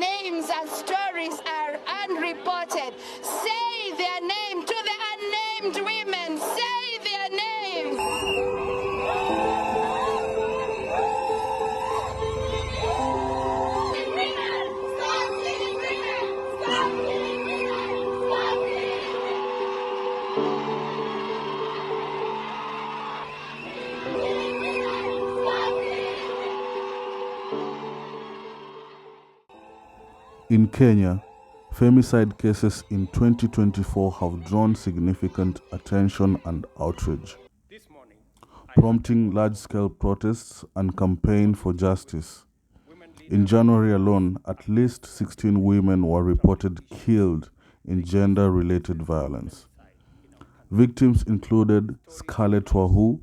names and stories are unreported. Say their name to the unnamed women. Say their names. In Kenya, femicide cases in 2024 have drawn significant attention and outrage, prompting large-scale protests and campaign for justice. In January alone, at least 16 women were reported killed in gender-related violence. Victims included Scarlett Wahu,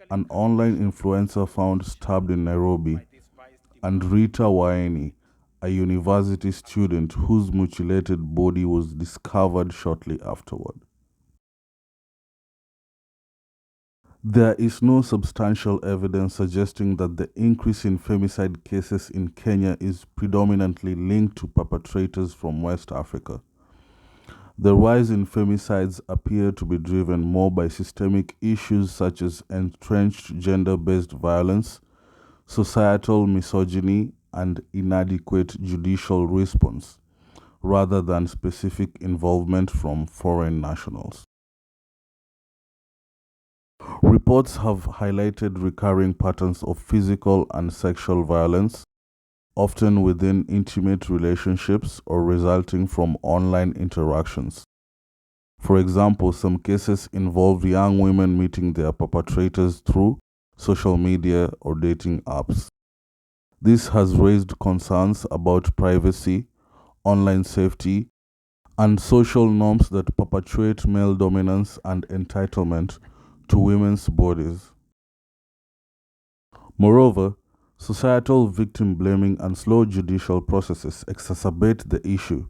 an online influencer found stabbed in Nairobi, and Rita Waeni, a university student whose mutilated body was discovered shortly afterward. There is no substantial evidence suggesting that the increase in femicide cases in Kenya is predominantly linked to perpetrators from West Africa. The rise in femicides appear to be driven more by systemic issues such as entrenched gender-based violence, societal misogyny, and inadequate judicial response, rather than specific involvement from foreign nationals. Reports have highlighted recurring patterns of physical and sexual violence, often within intimate relationships or resulting from online interactions. For example, some cases involve young women meeting their perpetrators through social media or dating apps. This has raised concerns about privacy, online safety, and social norms that perpetuate male dominance and entitlement to women's bodies. Moreover, societal victim blaming and slow judicial processes exacerbate the issue,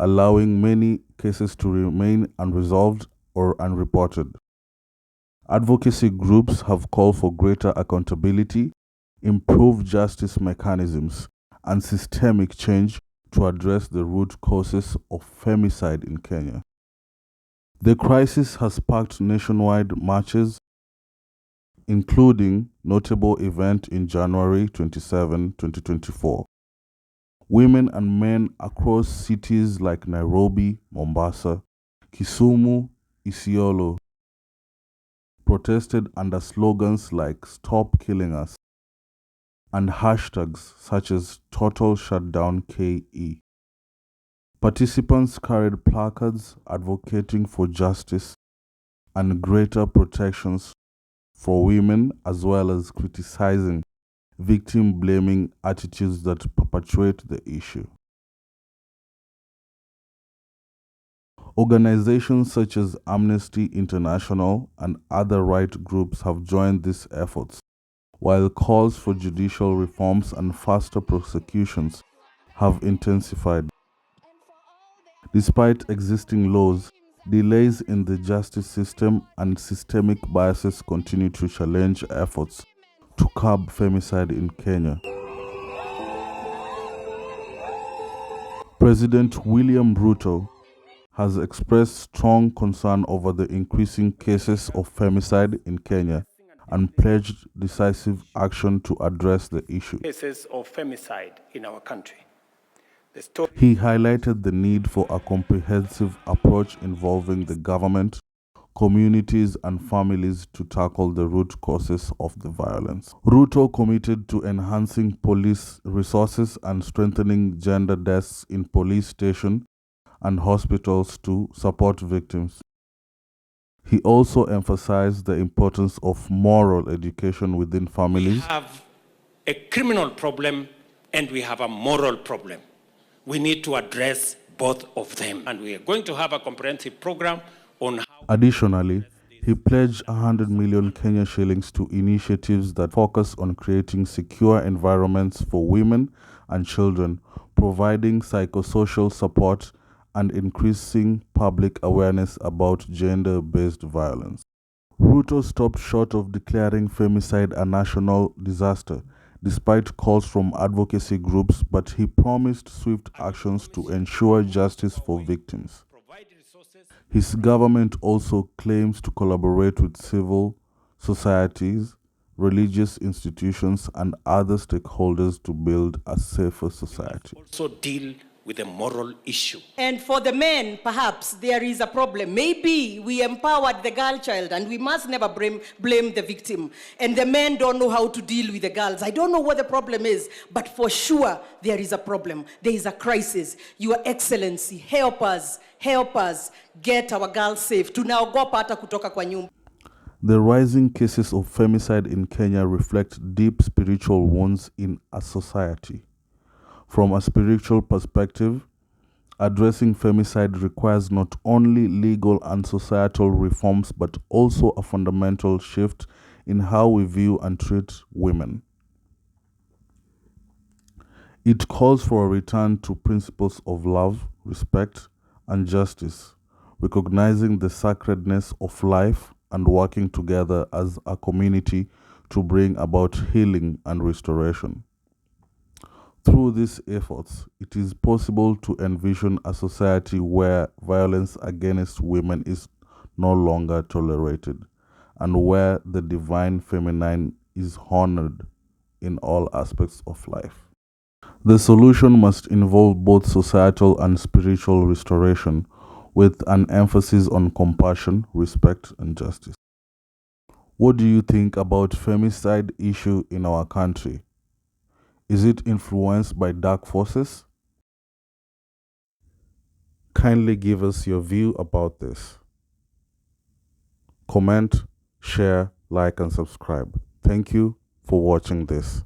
allowing many cases to remain unresolved or unreported. Advocacy groups have called for greater accountability, improved justice mechanisms, and systemic change to address the root causes of femicide in Kenya. The crisis has sparked nationwide marches, including notable event in January 27, 2024. Women and men across cities like Nairobi, Mombasa, Kisumu, Isiolo protested under slogans like "Stop Killing Us" and hashtags such as Total Shutdown KE. Participants carried placards advocating for justice and greater protections for women, as well as criticizing victim-blaming attitudes that perpetuate the issue. Organizations such as Amnesty International and other right groups have joined these efforts, while calls for judicial reforms and faster prosecutions have intensified. Despite existing laws, delays in the justice system and systemic biases continue to challenge efforts to curb femicide in Kenya. President William Ruto has expressed strong concern over the increasing cases of femicide in Kenya and pledged decisive action to address the issue. Cases of femicide in our country. He highlighted the need for a comprehensive approach involving the government, communities, and families to tackle the root causes of the violence. Ruto committed to enhancing police resources and strengthening gender desks in police stations and hospitals to support victims. He also emphasized the importance of moral education within families. We have a criminal problem and we have a moral problem. We need to address both of them, and we are going to have a comprehensive program on how. Additionally, he pledged 100 million Kenya shillings to initiatives that focus on creating secure environments for women and children, providing psychosocial support, and increasing public awareness about gender-based violence. Ruto stopped short of declaring femicide a national disaster, despite calls from advocacy groups, but he promised swift actions to ensure justice for victims. His government also claims to collaborate with civil societies, religious institutions, and other stakeholders to build a safer society. Also deal with a moral issue. And for the men, perhaps there is a problem. Maybe we empowered the girl child and we must never blame the victim. And the men don't know how to deal with the girls. I don't know what the problem is, but for sure there is a problem. There is a crisis. Your Excellency, help us get our girls safe. Tunaogopa hata kutoka kwa nyumba. The rising cases of femicide in Kenya reflect deep spiritual wounds in a society. From a spiritual perspective, addressing femicide requires not only legal and societal reforms but also a fundamental shift in how we view and treat women. It calls for a return to principles of love, respect, and justice, recognizing the sacredness of life and working together as a community to bring about healing and restoration. Through these efforts, it is possible to envision a society where violence against women is no longer tolerated and where the divine feminine is honored in all aspects of life. The solution must involve both societal and spiritual restoration, with an emphasis on compassion, respect, and justice. What do you think about femicide issue in our country? Is it influenced by dark forces? Kindly give us your view about this. Comment, share, like, and subscribe. Thank you for watching this.